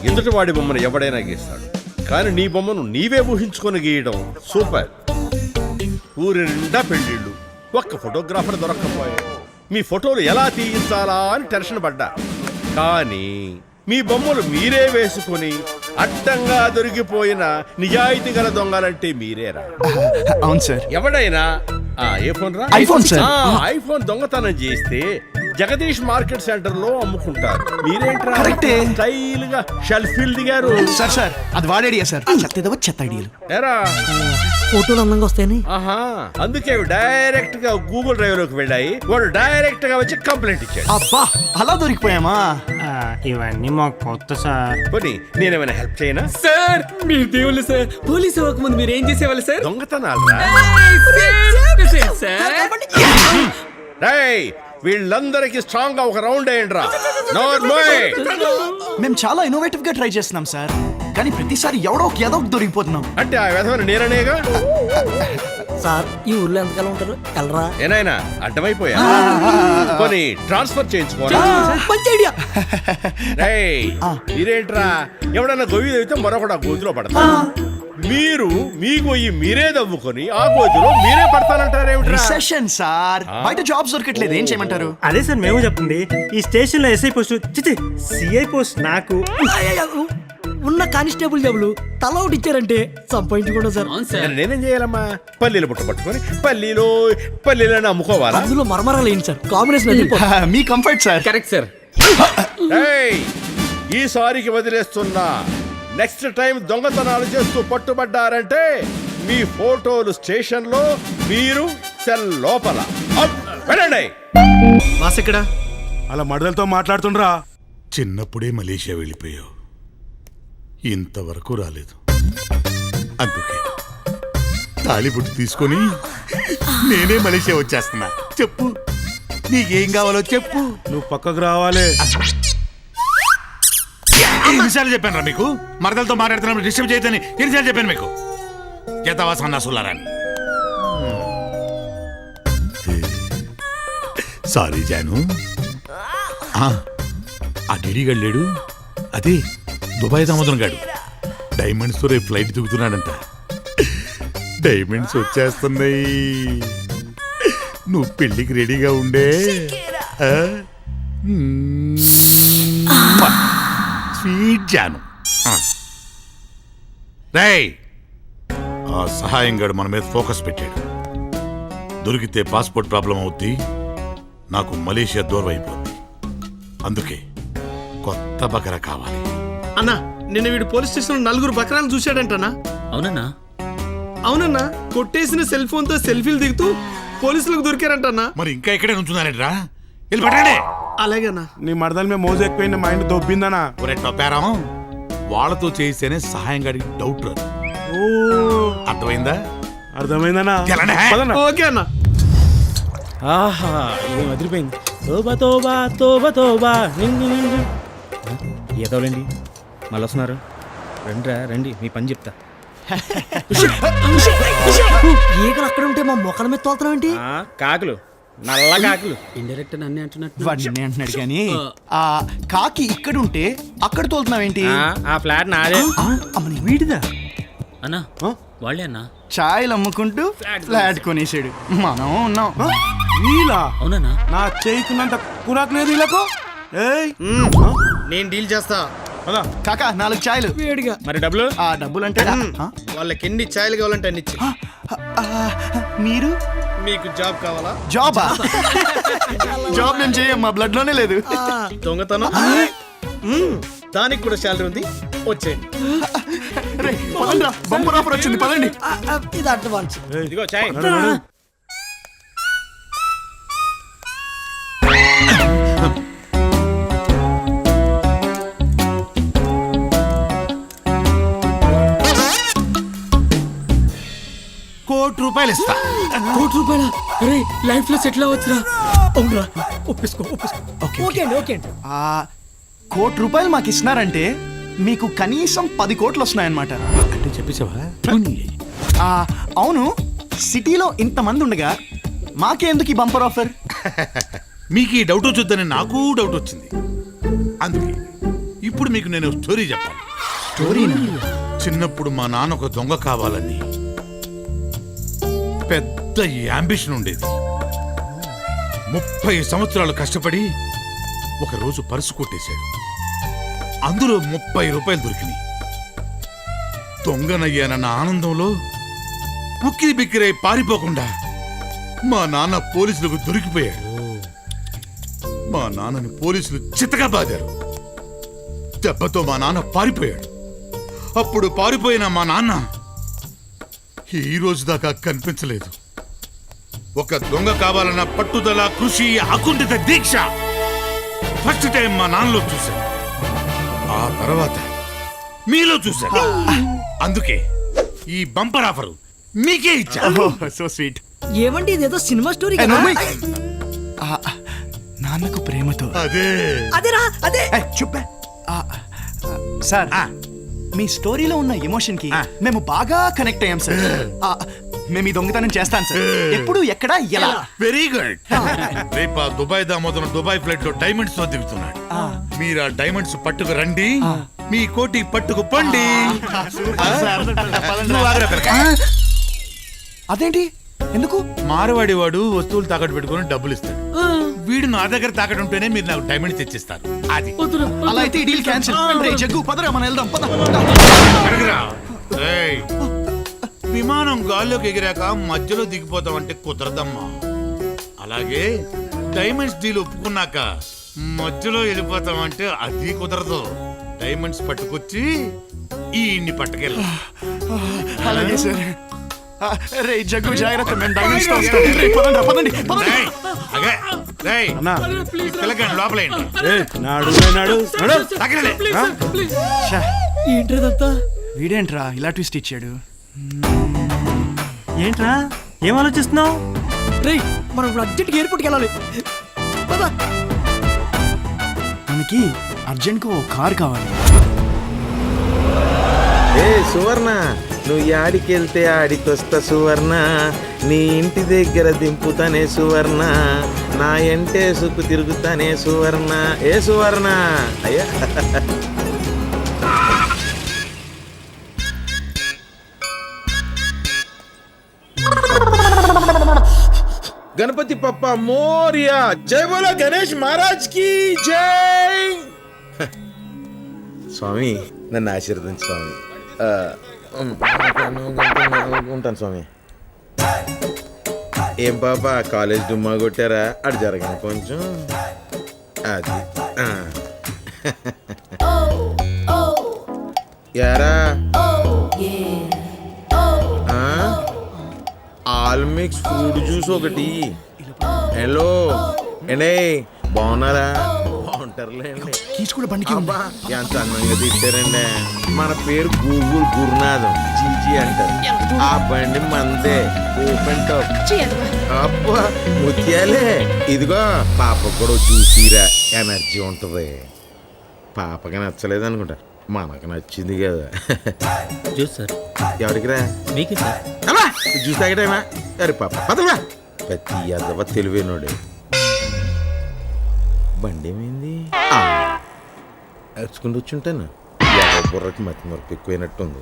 ఎదుటివాడి బొమ్మను ఎవడైనా గీస్తాడు, కానీ నీ బొమ్మను నీవే ఊహించుకొని గీయడం సూపర్. ఊరి నిండా పెళ్ళిళ్ళు, ఒక్క ఫోటోగ్రాఫర్ దొరక్కపోయాడు. మీ ఫోటోలు ఎలా తీయించాలా అని టెన్షన్ పడ్డా. కానీ మీ బొమ్మలు మీరే వేసుకుని అడ్డంగా దొరికిపోయిన నిజాయితీ గల దొంగలంటే మీరేరా? అవును సార్. ఎవడైనా ఏ ఫోన్ రా? IPhone sir. ఐఫోన్ దొంగతనం చేస్తే జగదీష్ మార్కెట్ సెంటర్ లో అమ్ముకుంటారు. మీరేంట్రా కరెక్టే. స్టైల్ గా షెల్ఫీలు దిగారు? సార్ అది వాడేడియా సార్. చెత్త ఐడియాలు. ఏరా ఫోటోలు అందంగా వస్తాయని. ఆహా, అందుకే డైరెక్ట్ గా గూగుల్ డ్రైవ్ లోకి వెళ్ళాయి. వాడు డైరెక్ట్ గా వచ్చి కంప్లైంట్ ఇచ్చాడు. అబ్బా అలా దొరికిపోయామా? ఇవన్నీ మాకు కొత్త సార్. పోనీ నేనేమైనా హెల్ప్ చేయనా? సార్ మీరు దేవుళ్ళు సార్. పోలీసు అవ్వకముందు మీరు ఏం చేసేవాళ్ళు సార్? దొంగతనాలు రా. సార్ రేయ్, వీళ్ళందరికీ స్ట్రాంగ్ గా ఒక రౌండ్ వేయండి రా. మేము చాలా ఇన్నోవేటివ్ గా ట్రై చేస్తున్నాం సార్, కానీ ప్రతిసారి ఎవడో ఒకటి దొరికిపోతున్నాం. అంటే ఆ విధమైన నేరనేగా. సార్ ఈ ఊర్లో ఎంతకాలం ఉంటారు? వెళ్ళరా? ఏనాయనా అడ్డమైపోయా? పోనీ ట్రాన్స్ఫర్ చేయించుకోరా. మంచి ఐడియా. రేయ్, మీరేంట్రా ఎవడన్నా గొయ్యి తెగితే మరొకటి ఆ గోతిలో పడతా. మీరు మీ గొయ్యి మీరే దవ్వుకొని ఆ గోతిలో మీరే పడతానంటారేమిట్రా? రిసెషన్ సార్, బయట జాబ్స్ దొరకట్లేదు, ఏం చేయమంటారు? అదే సార్ మేము చెప్తుంది. ఈ స్టేషన్ లో ఎస్ఐ పోస్ట్ చిచి సిఐ పోస్ట్ నాకు. ఉన్న కానిస్టేబుల్ జబ్బులు తల ఒకటి ఇచ్చారంటే సంపాదించుకోండి సార్. మరి నేనేం చేయాలమ్మా? పల్లీలు పుట్ట పట్టుకొని పల్లీలను అమ్ముకోవాలా? అందులో మరమరాలు ఏంటి సార్? కాంబినేషన్ అది. మీ కంఫర్ట్ సార్. Correct sir. ఏయ్, ఈసారికి వదిలేస్తున్నా. నెక్స్ట్ టైం దొంగతనాలు చేస్తూ పట్టుబడ్డారంటే మీ ఫోటోలు స్టేషన్ లో, మీరు సెల్ లోపల. వెళ్ళండి. మాస్ ఎక్కడ? అలా మడదలతో మాట్లాడుతుండ్రా. చిన్నప్పుడే మలేషియా వెళ్ళిపోయావు, ఇంతవరకు రాలేదు. అందుకే తాళిబుట్టు తీసుకొని నేనే మలేషియా వచ్చేస్తున్నా. చెప్పు, నీకేం కావాలో చెప్పు. నువ్వు పక్కకు రావాలి. ఎన్నిసార్లు చెప్పాను రా మీకు? మరదలతో మాట్లాడుతున్నప్పుడు డిస్టర్బ్ చేయొద్దని ఎన్నిసార్లు చెప్పాను మీకు? చేతవాస అన్నాసులారాని. సారీ జాను. ఆ డిడిగాడు లేడు, అదే దుబాయ్ దామోదరం గాడు. డైమండ్స్ రేపు ఫ్లైట్ దిగుతున్నాడంట. డైమండ్స్ వచ్చేస్తున్నాయి, నువ్వు పెళ్లికి రెడీగా ఉండే. స్వీట్ జాను. రేయ్, ఆ సహాయం గడు మన మీద ఫోకస్ పెట్టాడు. దొరికితే పాస్పోర్ట్ ప్రాబ్లం అవుద్ది, నాకు మలేషియా దూరం అయిపోద్ది. అందుకే కొత్త బకరా కావాలి. అన్నా, నిన్న వీడు పోలీస్ స్టేషన్ లో 4 బకరాలు చూశాడంటనా? అవునన్నా. అవునన్నా, కొట్టేసిన సెల్ ఫోన్ తో సెల్ఫీలు దిగుతూ పోలీసులకు దొరికారంటన్నా. మరి ఇంకా ఇక్కడే నుంచున్నారేట్రా? వెళ్ళి పట్టండి. అలాగేనా? నీ మరదల మీద మోజు ఎక్కువైన మైండ్ దొబ్బిందనా? ఒరే టొప్పారం, వాళ్ళతో చేస్తేనే సహాయం గడికి డౌట్ రాదు. అర్థమైందా? అర్థమైందనా? తెలనే? ఓకే అన్నా. ఆహా ఏం అదిరిపోయింది. తోబా తోబా తోబా తోబా నిన్ను నిన్ను. ఏదోలేండి, మళ్ళీ వస్తున్నారు. రండి మీ పని చెప్తా. ఈగలు అక్కడ ఉంటే మా మొక్కల మీద తోలుతున్నాం ఏంటి? కాకులు, నల్ల కాకులు. ఇండైరెక్ట్ అన్నీ అంటున్నట్టు. వాడిని అంటున్నాడు కానీ ఆ కాకి ఇక్కడ ఉంటే అక్కడ తోలుతున్నావేంటి? ఆ ఫ్లాట్ నాదే. అమ్మని వీడిదా? అన్నా వాళ్ళే అన్నా. ఛాయలు అమ్ముకుంటూ ఫ్లాట్ కొనేసాడు. మనం ఉన్నాం. వీలా అవునన్నా. నా చేయికున్నంత కురాకు లేదు వీళ్ళకు. ఏయ్ నేను డీల్ చేస్తా. కాకా 4 ఛాయలు. వేడిగా. మరి డబ్బులు? ఆ డబ్బులు అంటే వాళ్ళకి ఎన్ని ఛాయలు కావాలంటే అన్ని ఇచ్చి. మీరు మీకు జాబ్ కావాలా? జాబా? జాబ్ మేము చేయం, మా బ్లడ్ లోనే లేదు. దొంగతనం దానికి కూడా శాలరీ ఉంది, వచ్చేయండి. బంపర్ ఆఫర్ వచ్చింది, పదండి. ఇది అడ్వాన్స్. ఇదిగో చాయ్. ₹1,00,00,000 ఇస్తా. ₹1,00,00,000? అరే లైఫ్ లో సెటిల్ అవ్వచ్చురా. అవునరా, ఒప్పేసుకో. ఓకే అండి, ఓకే అండి. ₹1,00,00,000 మాకు ఇస్తున్నారంటే మీకు కనీసం 10 కోట్లు వస్తున్నాయన్నమాట. అంటే చెప్పేసావా? అవును, సిటీలో ఇంతమంది ఉండగా మాకెందుకు ఈ బంపర్ ఆఫర్? మీకు ఈ డౌట్ వచ్చొద్దని నాకు డౌట్ వచ్చింది. అందుకే ఇప్పుడు మీకు నేను స్టోరీ చెప్పాలి. స్టోరీనా? చిన్నప్పుడు మా నాన్న ఒక దొంగ కావాలని పెద్ద యాంబిషన్ ఉండేది. 30 సంవత్సరాలు కష్టపడి ఒకరోజు పర్సు కొట్టేశాడు. అందులో 30 రూపాయలు దొరికినాయి. దొంగనయ్యానన్న ఆనందంలో ఉక్కిరి బిక్కిరై పారిపోకుండా మా నాన్న పోలీసులకు దొరికిపోయాడు. మా నాన్నని పోలీసులు చిత్తగా బాదారు. దెబ్బతో మా నాన్న పారిపోయాడు. అప్పుడు పారిపోయిన మా నాన్న ఈ రోజు దాకా కనిపించలేదు. ఒక దొంగ కావాలన్న పట్టుదల, కృషి, అకుంఠిత దీక్ష ఫస్ట్ టైం మా నాన్నలో చూశాను. ఆ తర్వాత మీలో చూశాను. అందుకే ఈ బంపర్ ఆఫర్ మీకే ఇచ్చా. So sweet. ఏమండి ఇదేదో సినిమా స్టోరీ కదా నాన్నకు ప్రేమతో. అదే అదేరా అదే. చెప్పా సార్, మీ స్టోరీలో ఉన్న ఎమోషన్ కి మేము బాగా కనెక్ట్ అయ్యాం సార్. మేము ఈ దొంగతనం చేస్తాం సార్. ఎప్పుడు, ఎక్కడ, ఎలా? Very good. రేపు ఆ దుబాయ్ దామోదరం దుబాయ్ ఫ్లైట్ లో డైమండ్స్ తో దిగుతున్నాడు. మీరు ఆ డైమండ్స్ పట్టుకు రండి, మీ కోటి పట్టుకు పండి. నువ్వు ఆగ్రా పిల్లక. అదేంటి, ఎందుకు? మారవాడి వాడు వస్తువులు తాకట్టు పెట్టుకుని డబ్బులు ఇస్తాడు. వీడు నా దగ్గర తాకట్టు ఉంటేనే మీరు నాకు డైమండ్స్ తెచ్చిస్తారు. అది అలా అయితే ఈ డీల్ క్యాన్సిల్. రే జగ్గు, పదరా మనం వెళ్దాం. పద. అడగరా. ఏయ్, విమానం గాల్లోకి ఎగిరాక మధ్యలో దిగిపోతామంటే కుదరదమ్మా. అలాగే డైమండ్స్ డీల్ ఒప్పుకున్నాక మధ్యలో వెళ్ళిపోతామంటే అది కుదరదు. డైమండ్స్ పట్టుకొచ్చి ఈ పట్టుకెళ్ళి. అలాగే సార్. రే జగ్గు, జాగ్రత్త. మేము డైమండ్స్ తో వస్తాం. రే, పదండి, పదండి, పదండి. లోపలేండి. ఏంట్రదంతా? వీడేంట్రా ఇలా ట్విస్ట్ ఇచ్చాడు? ఏంట్రా ఏం ఆలోచిస్తున్నావు? రేయ్, మనం ఇప్పుడు అర్జెంట్గా ఎయిర్పోర్ట్కి వెళ్ళాలి. పద. మనకి అర్జెంట్ గా ఓ కార్ కావాలి. ఏ సువర్ణ, నువ్వు యాడికి వెళ్తే ఆడికొస్తా సువర్ణ, నీ ఇంటి దగ్గర దింపుతానే సువర్ణ, నా ఎంటే సుక్కు తిరుగుతానే సువర్ణ. ఏ సువర్ణ అయ్యా. గణపతి పప్ప మోరియా. జై బోలో గణేష్ మహారాజ్ కి జై. స్వామి నన్ను ఆశీర్వదించు స్వామి. ఉంటాను స్వామి. ఏం పాపా కాలేజ్ డుమ్మా కొట్టారా? అటు జరగను కొంచెం. అది యారా ఆల్ మిక్స్ ఫ్రూట్ జ్యూస్ ఒకటి. హలో ఏండే, బాగున్నారా? బాగుంటారులేండి. కూడా బండికి అబ్బా ఎంత అందంగా తిట్టారండి. మన పేరు గూగుల్ గురునాథం, జీజీ అంటారు. ఆ బండి మందే, ఓపెన్ టాప్. అబ్బా ముత్యాలే. ఇదిగో పాపకు కూడా చూసిరా, ఎనర్జీ ఉంటది. పాపకి నచ్చలేదు అనుకుంటా, మనకు నచ్చింది కదా. Juice sir. ఎవరికి రా? మీకే సార్. అమ్మా జ్యూస్ తాగటమా? అరే పాప పదవా. ప్రతి అదవ తెలివైనోడే. బండి ఏమైంది? ఎచ్చుకుంటూ వచ్చుంటాను. బుర్రకి మతి మరపు ఎక్కువైనట్టుంది.